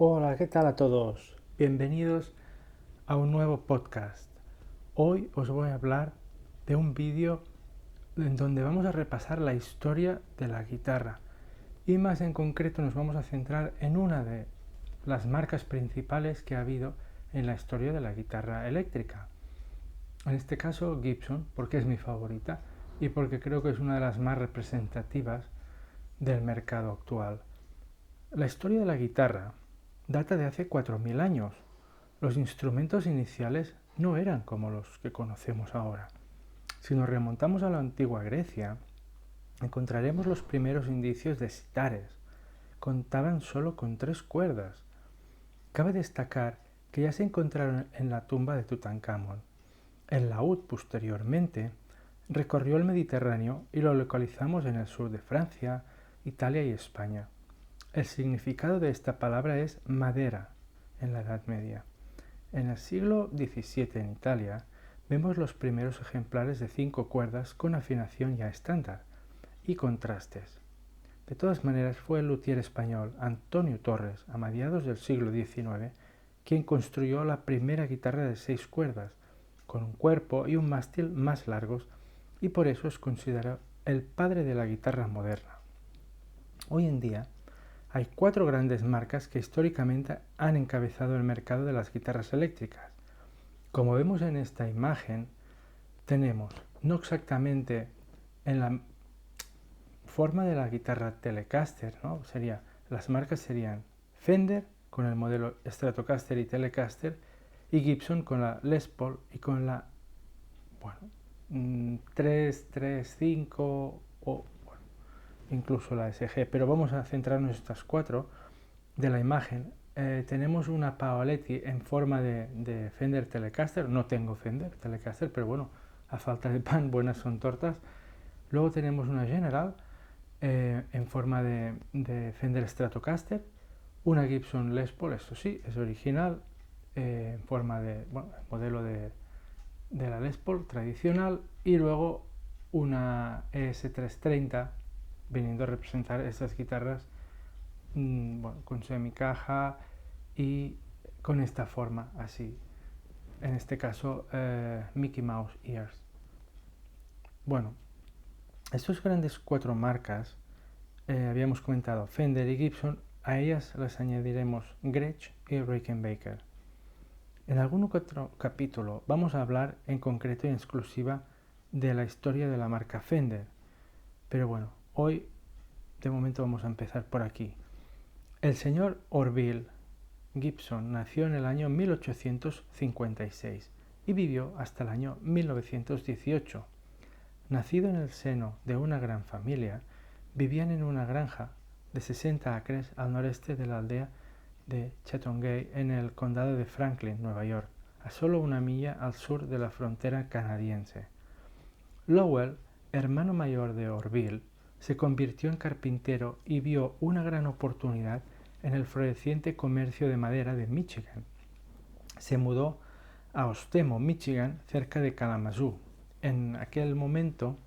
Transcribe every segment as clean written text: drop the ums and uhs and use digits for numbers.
Hola, ¿qué tal a todos? Bienvenidos a un nuevo podcast. Hoy os voy a hablar de un vídeo en donde vamos a repasar la historia de la guitarra y más en concreto nos vamos a centrar en una de las marcas principales que ha habido en la historia de la guitarra eléctrica. En este caso Gibson, porque es mi favorita y porque creo que es una de las más representativas del mercado actual. La historia de la guitarra data de hace 4000 años. Los instrumentos iniciales no eran como los que conocemos ahora. Si nos remontamos a la antigua Grecia, encontraremos los primeros indicios de sitares. Contaban solo con 3 cuerdas. Cabe destacar que ya se encontraron en la tumba de Tutankamón. El laúd, posteriormente, recorrió el Mediterráneo y lo localizamos en el sur de Francia, Italia y España. El significado de esta palabra es madera en la Edad Media. En el siglo XVII en Italia vemos los primeros ejemplares de 5 cuerdas con afinación ya estándar y contrastes. De todas maneras fue el luthier español Antonio Torres a mediados del siglo XIX quien construyó la primera guitarra de 6 cuerdas con un cuerpo y un mástil más largos y por eso es considerado el padre de la guitarra moderna. Hoy en día hay 4 grandes marcas que históricamente han encabezado el mercado de las guitarras eléctricas. Como vemos en esta imagen, tenemos no exactamente en la forma de la guitarra Telecaster, ¿no? Las marcas serían Fender con el modelo Stratocaster y Telecaster y Gibson con la Les Paul y con la 335 o incluso la SG, pero vamos a centrarnos en estas 4 de la imagen. Tenemos una Paoletti en forma de Fender Telecaster. No tengo Fender Telecaster, pero bueno, a falta de pan, buenas son tortas. Luego tenemos una General en forma de Fender Stratocaster. Una Gibson Les Paul, eso sí, es original, en forma de, bueno, modelo de la Les Paul tradicional. Y luego una ES330, viniendo a representar estas guitarras bueno, con semicaja y con esta forma así, en este caso Mickey Mouse Ears. Bueno, estas grandes 4 marcas, habíamos comentado Fender y Gibson, a ellas les añadiremos Gretsch y Rickenbacker. En algún otro capítulo vamos a hablar en concreto y en exclusiva de la historia de la marca Fender, pero bueno, hoy de momento vamos a empezar por aquí. El señor Orville Gibson nació en el año 1856 y vivió hasta el año 1918. Nacido en el seno de una gran familia, vivían en una granja de 60 acres al noreste de la aldea de Chateaugay en el condado de Franklin, Nueva York, a solo una milla al sur de la frontera canadiense. Lowell, hermano mayor de Orville, se convirtió en carpintero y vio una gran oportunidad en el floreciente comercio de madera de Michigan. Se mudó a Ostemo, Michigan, cerca de Kalamazoo. En aquel momento,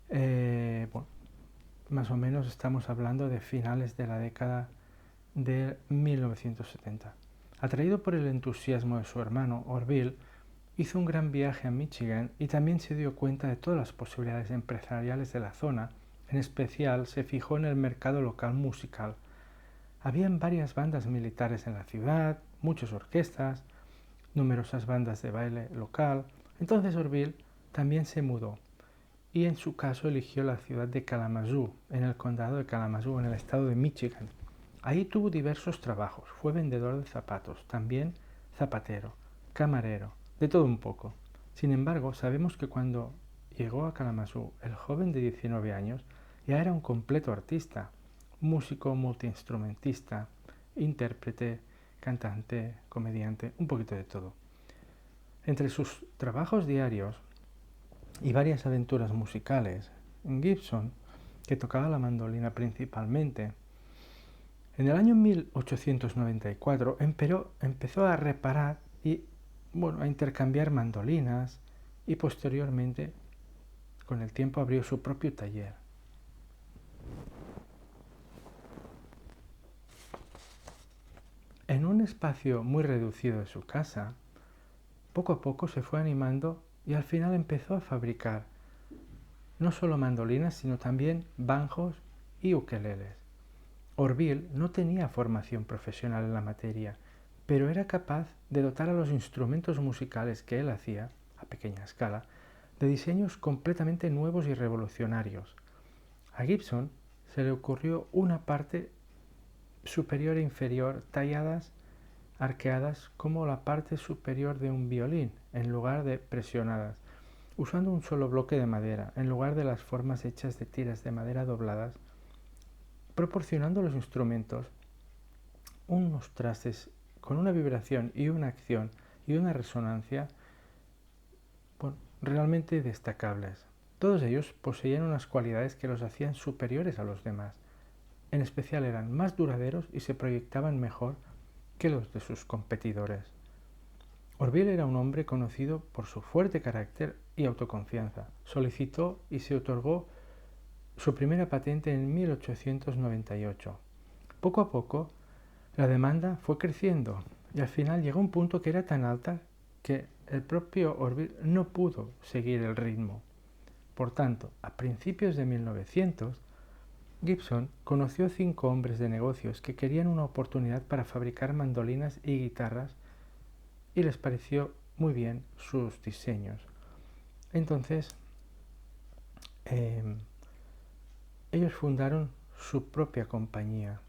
bueno, más o menos estamos hablando de finales de la década de 1970. Atraído por el entusiasmo de su hermano, Orville hizo un gran viaje a Michigan y también se dio cuenta de todas las posibilidades empresariales de la zona. En especial se fijó en el mercado local musical. Habían varias bandas militares en la ciudad, muchas orquestas, numerosas bandas de baile local. Entonces Orville también se mudó y en su caso eligió la ciudad de Kalamazoo, en el condado de Kalamazoo, en el estado de Michigan. Ahí tuvo diversos trabajos. Fue vendedor de zapatos, también zapatero, camarero, de todo un poco. Sin embargo, sabemos que cuando llegó a Kalamazoo, el joven de 19 años ya era un completo artista, músico, multiinstrumentista, intérprete, cantante, comediante, un poquito de todo. Entre sus trabajos diarios y varias aventuras musicales, Gibson, que tocaba la mandolina principalmente, en el año 1894 empezó a reparar y bueno, a intercambiar mandolinas y posteriormente con el tiempo abrió su propio taller. En un espacio muy reducido de su casa, poco a poco se fue animando y al final empezó a fabricar no solo mandolinas, sino también banjos y ukeleles. Orville no tenía formación profesional en la materia, pero era capaz de dotar a los instrumentos musicales que él hacía, a pequeña escala, de diseños completamente nuevos y revolucionarios. A Gibson se le ocurrió una parte superior e inferior talladas, arqueadas como la parte superior de un violín, en lugar de presionadas, usando un solo bloque de madera, en lugar de las formas hechas de tiras de madera dobladas, proporcionando a los instrumentos unos trastes con una vibración y una acción y una resonancia realmente destacables. Todos ellos poseían unas cualidades que los hacían superiores a los demás. En especial eran más duraderos y se proyectaban mejor que los de sus competidores. Orville era un hombre conocido por su fuerte carácter y autoconfianza. Solicitó y se otorgó su primera patente en 1898. Poco a poco, la demanda fue creciendo y al final llegó a un punto que era tan alta que el propio Orville no pudo seguir el ritmo. Por tanto, a principios de 1900, Gibson conoció a 5 hombres de negocios que querían una oportunidad para fabricar mandolinas y guitarras y les pareció muy bien sus diseños. Entonces, ellos fundaron su propia compañía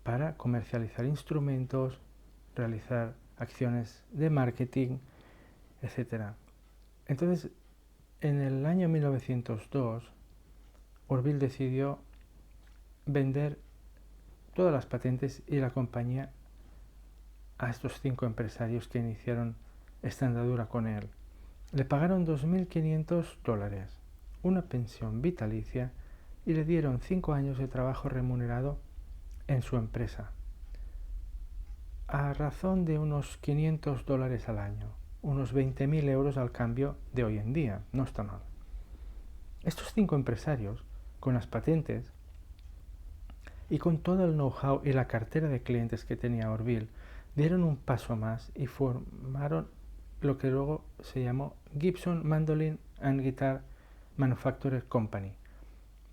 para comercializar instrumentos, realizar acciones de marketing, etc. Entonces, en el año 1902, Orville decidió vender todas las patentes y la compañía a estos 5 empresarios que iniciaron esta andadura con él. Le pagaron $2.500, una pensión vitalicia y le dieron 5 años de trabajo remunerado en su empresa, a razón de unos $500 al año, unos 20.000 euros al cambio de hoy en día. No está mal. Estos 5 empresarios, con las patentes y con todo el know-how y la cartera de clientes que tenía Orville, dieron un paso más y formaron lo que luego se llamó Gibson Mandolin and Guitar Manufacturer Company,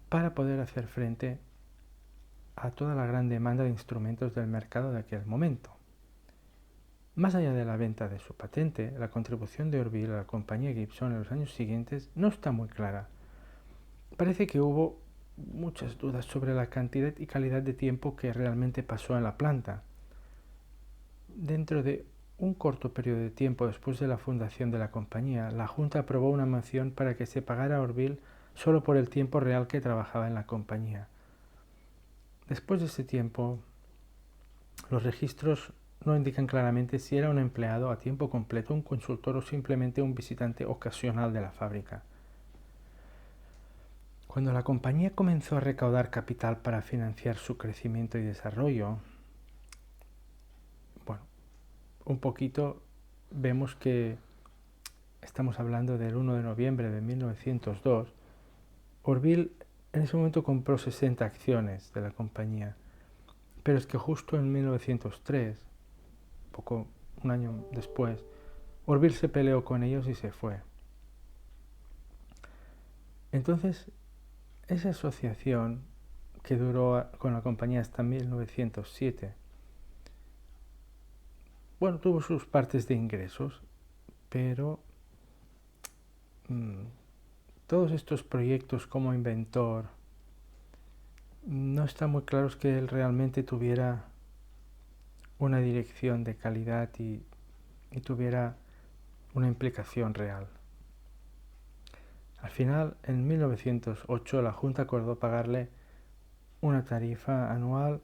para poder hacer frente a toda la gran demanda de instrumentos del mercado de aquel momento. Más allá de la venta de su patente, la contribución de Orville a la compañía Gibson en los años siguientes no está muy clara. Parece que hubo muchas dudas sobre la cantidad y calidad de tiempo que realmente pasó en la planta. Dentro de un corto periodo de tiempo después de la fundación de la compañía, la Junta aprobó una moción para que se pagara a Orville solo por el tiempo real que trabajaba en la compañía. Después de ese tiempo, los registros no indican claramente si era un empleado a tiempo completo, un consultor o simplemente un visitante ocasional de la fábrica. Cuando la compañía comenzó a recaudar capital para financiar su crecimiento y desarrollo, un poquito vemos que estamos hablando del 1 de noviembre de 1902, Orville en ese momento compró 60 acciones de la compañía, pero es que justo en 1903, un año después, Orville se peleó con ellos y se fue. Entonces, esa asociación que duró con la compañía hasta 1907, tuvo sus partes de ingresos, pero todos estos proyectos como inventor, no está muy claro que él realmente tuviera una dirección de calidad y tuviera una implicación real. Al final, en 1908, la Junta acordó pagarle una tarifa anual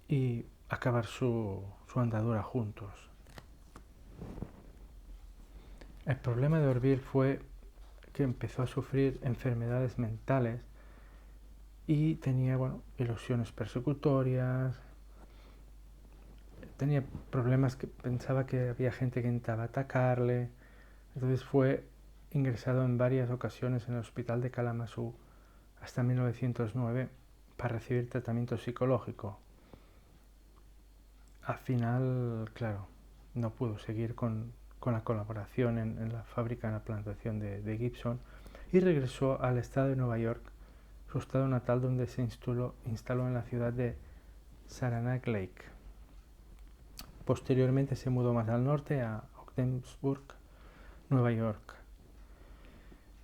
y acabar su andadura juntos. El problema de Orville fue que empezó a sufrir enfermedades mentales y tenía ilusiones persecutorias, tenía problemas que pensaba que había gente que intentaba atacarle. Entonces fue ingresado en varias ocasiones en el hospital de Kalamazoo hasta 1909 para recibir tratamiento psicológico. al final, claro, no pudo seguir con la colaboración en la fábrica, en la plantación de Gibson, y regresó al estado de Nueva York, su estado natal, donde se instaló en la ciudad de Saranac Lake. Posteriormente se mudó más al norte, a Ogdensburg, Nueva York.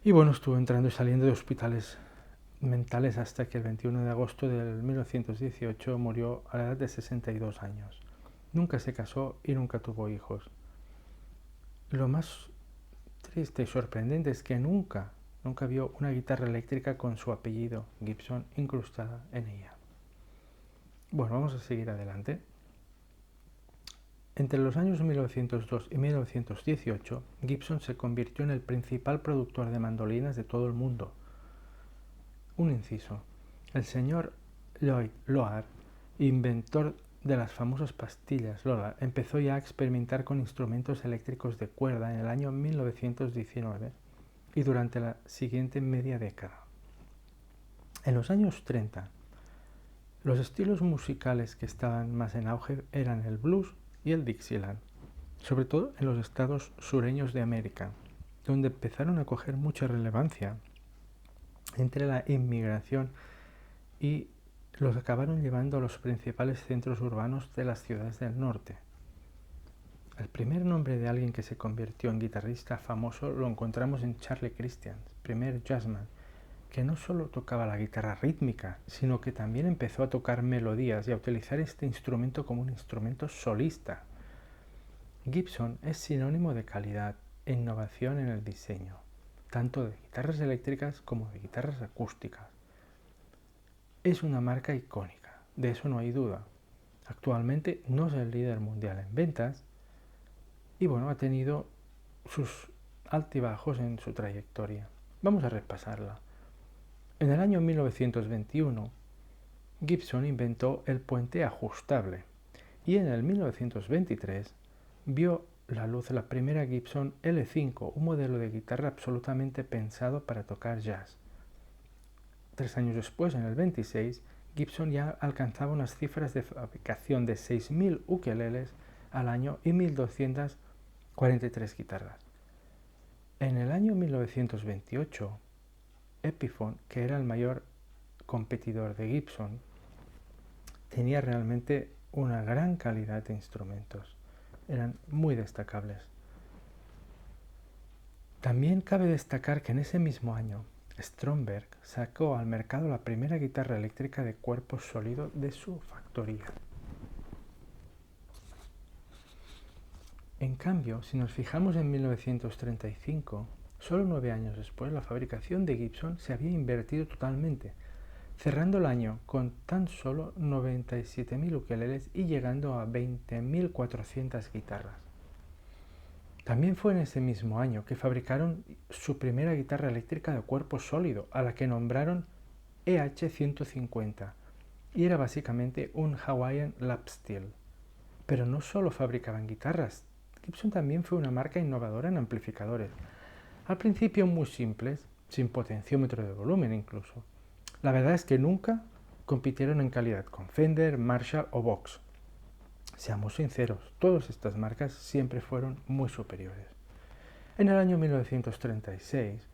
Y bueno, estuvo entrando y saliendo de hospitales mentales hasta que el 21 de agosto de 1918 murió a la edad de 62 años. Nunca se casó y nunca tuvo hijos. Lo más triste y sorprendente es que nunca vio una guitarra eléctrica con su apellido Gibson incrustada en ella. Bueno, vamos a seguir adelante. Entre los años 1902 y 1918, Gibson se convirtió en el principal productor de mandolinas de todo el mundo. Un inciso. El señor Lloyd Loar, inventor de las famosas pastillas Lola, empezó ya a experimentar con instrumentos eléctricos de cuerda en el año 1919 y durante la siguiente media década. En los años 30, los estilos musicales que estaban más en auge eran el blues y el Dixieland, sobre todo en los estados sureños de América, donde empezaron a coger mucha relevancia entre la inmigración y los acabaron llevando a los principales centros urbanos de las ciudades del norte. El primer nombre de alguien que se convirtió en guitarrista famoso lo encontramos en Charlie Christian, primer jazzman, que no solo tocaba la guitarra rítmica, sino que también empezó a tocar melodías y a utilizar este instrumento como un instrumento solista. Gibson es sinónimo de calidad e innovación en el diseño, tanto de guitarras eléctricas como de guitarras acústicas. Es una marca icónica, de eso no hay duda. Actualmente no es el líder mundial en ventas y bueno, ha tenido sus altibajos en su trayectoria. Vamos a repasarla. En el año 1921, Gibson inventó el puente ajustable y en el 1923 vio la luz la primera Gibson L5, un modelo de guitarra absolutamente pensado para tocar jazz. 3 años después, en el 26, Gibson ya alcanzaba unas cifras de fabricación de 6.000 ukeleles al año y 1.243 guitarras. En el año 1928, Epiphone, que era el mayor competidor de Gibson, tenía realmente una gran calidad de instrumentos. Eran muy destacables. También cabe destacar que en ese mismo año, Stromberg sacó al mercado la primera guitarra eléctrica de cuerpo sólido de su factoría. En cambio, si nos fijamos en 1935, solo 9 años después, la fabricación de Gibson se había invertido totalmente, cerrando el año con tan solo 97.000 ukeleles y llegando a 20.400 guitarras. También fue en ese mismo año que fabricaron su primera guitarra eléctrica de cuerpo sólido, a la que nombraron EH-150, y era básicamente un Hawaiian lapsteel. Pero no solo fabricaban guitarras, Gibson también fue una marca innovadora en amplificadores. Al principio muy simples, sin potenciómetro de volumen incluso. La verdad es que nunca compitieron en calidad con Fender, Marshall o Vox. Seamos sinceros, todas estas marcas siempre fueron muy superiores. En el año 1936,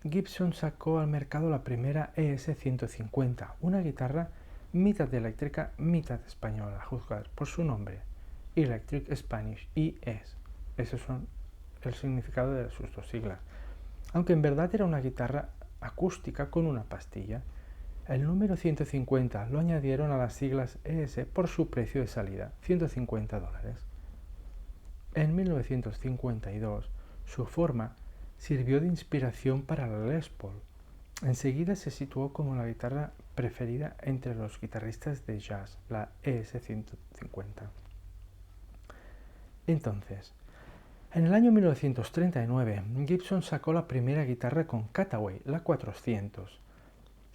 Gibson sacó al mercado la primera ES-150, una guitarra mitad eléctrica, mitad española, a juzgar por su nombre, Electric Spanish ES. Esos son el significado de sus dos siglas. Aunque en verdad era una guitarra acústica con una pastilla, el número 150 lo añadieron a las siglas ES por su precio de salida, $150. En 1952, su forma sirvió de inspiración para la Les Paul. Enseguida se situó como la guitarra preferida entre los guitarristas de jazz, la ES-150. Entonces, en el año 1939, Gibson sacó la primera guitarra con Cataway, la 400.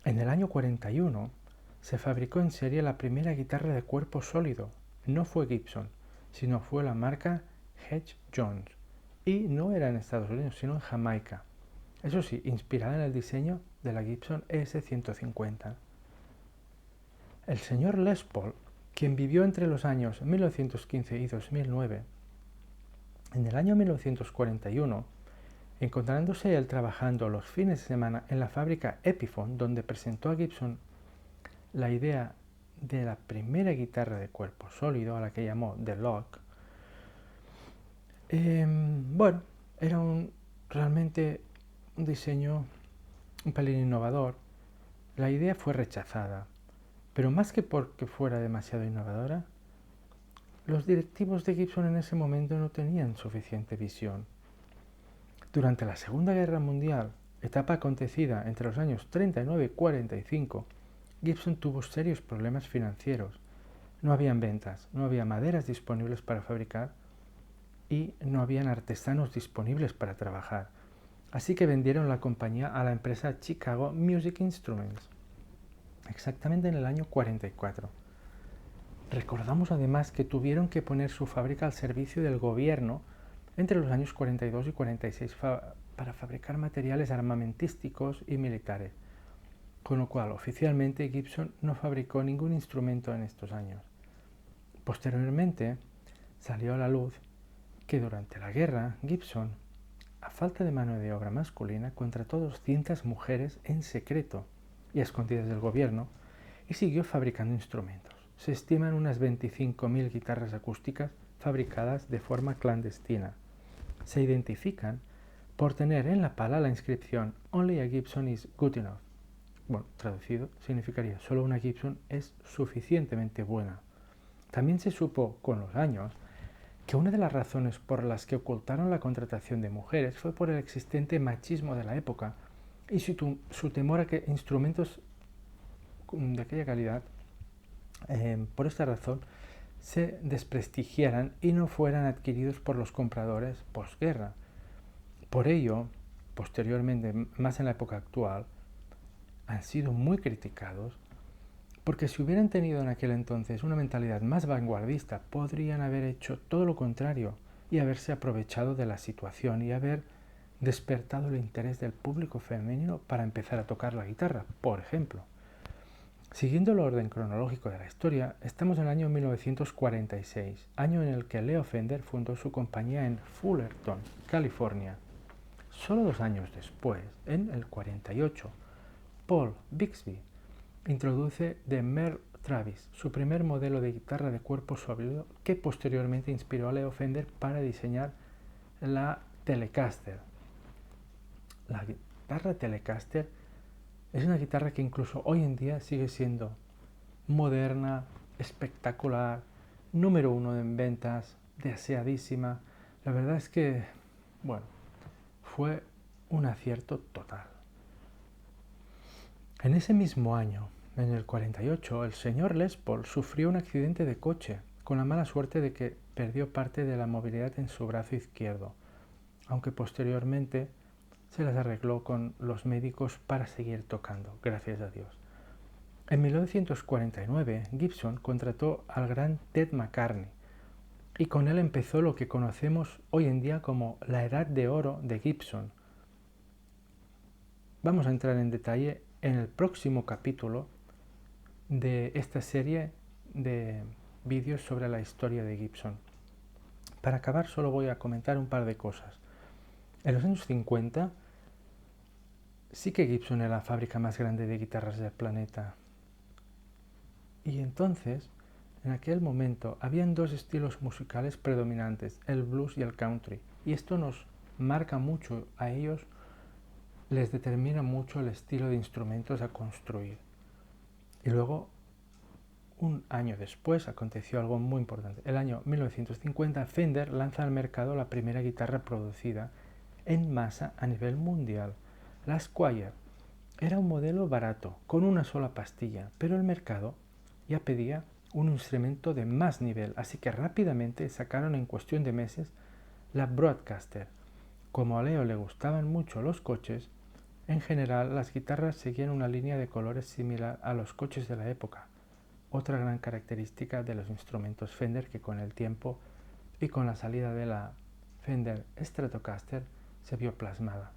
En el año 41 se fabricó en serie la primera guitarra de cuerpo sólido. No fue Gibson, sino fue la marca Hedge Jones. Y no era en Estados Unidos, sino en Jamaica. Eso sí, inspirada en el diseño de la Gibson ES-150. El señor Les Paul, quien vivió entre los años 1915 y 2009, en el año 1941, encontrándose él trabajando los fines de semana en la fábrica Epiphone, donde presentó a Gibson la idea de la primera guitarra de cuerpo sólido, a la que llamó The Lock. Bueno, era realmente un diseño un pelín innovador. La idea fue rechazada, pero más que porque fuera demasiado innovadora, los directivos de Gibson en ese momento no tenían suficiente visión. Durante la Segunda Guerra Mundial, etapa acontecida entre los años 39 y 45, Gibson tuvo serios problemas financieros. No habían ventas, no había maderas disponibles para fabricar y no habían artesanos disponibles para trabajar. Así que vendieron la compañía a la empresa Chicago Music Instruments, exactamente en el año 44. Recordamos además que tuvieron que poner su fábrica al servicio del gobierno entre los años 42 y 46 para fabricar materiales armamentísticos y militares, con lo cual oficialmente Gibson no fabricó ningún instrumento en estos años. Posteriormente salió a la luz que durante la guerra Gibson, a falta de mano de obra masculina, contrató 200 mujeres en secreto y a escondidas del gobierno y siguió fabricando instrumentos. Se estiman unas 25.000 guitarras acústicas fabricadas de forma clandestina. Se identifican por tener en la pala la inscripción Only a Gibson is good enough. Bueno, traducido significaría solo una Gibson es suficientemente buena. También se supo con los años que una de las razones por las que ocultaron la contratación de mujeres fue por el existente machismo de la época y su temor a que instrumentos de aquella calidad, por esta razón, se desprestigiaran y no fueran adquiridos por los compradores posguerra. Por ello, posteriormente, más en la época actual, han sido muy criticados porque si hubieran tenido en aquel entonces una mentalidad más vanguardista, podrían haber hecho todo lo contrario y haberse aprovechado de la situación y haber despertado el interés del público femenino para empezar a tocar la guitarra, por ejemplo. Siguiendo el orden cronológico de la historia, estamos en el año 1946, año en el que Leo Fender fundó su compañía en Fullerton, California. Solo 2 años después, en el 48, Paul Bixby introduce The Merle Travis, su primer modelo de guitarra de cuerpo sólido que posteriormente inspiró a Leo Fender para diseñar la Telecaster. La guitarra Telecaster es una guitarra que incluso hoy en día sigue siendo moderna, espectacular, número 1 en ventas, deseadísima. La verdad es que, bueno, fue un acierto total. En ese mismo año, en el 48, el señor Les Paul sufrió un accidente de coche, con la mala suerte de que perdió parte de la movilidad en su brazo izquierdo, aunque posteriormente se las arregló con los médicos para seguir tocando, gracias a Dios. En 1949, Gibson contrató al gran Ted McCartney, y con él empezó lo que conocemos hoy en día como la Edad de Oro de Gibson. Vamos a entrar en detalle en el próximo capítulo de esta serie de vídeos sobre la historia de Gibson. Para acabar solo voy a comentar un par de cosas. En los años 50 sí que Gibson era la fábrica más grande de guitarras del planeta. Y entonces, en aquel momento, habían 2 estilos musicales predominantes, el blues y el country. Y esto nos marca mucho a ellos, les determina mucho el estilo de instrumentos a construir. Y luego, un año después, aconteció algo muy importante. El año 1950, Fender lanza al mercado la primera guitarra producida en masa a nivel mundial, la Squier. Era un modelo barato, con una sola pastilla, pero el mercado ya pedía un instrumento de más nivel, así que rápidamente sacaron en cuestión de meses la Broadcaster. Como a Leo le gustaban mucho los coches, en general las guitarras seguían una línea de colores similar a los coches de la época, otra gran característica de los instrumentos Fender que con el tiempo y con la salida de la Fender Stratocaster se vio plasmada.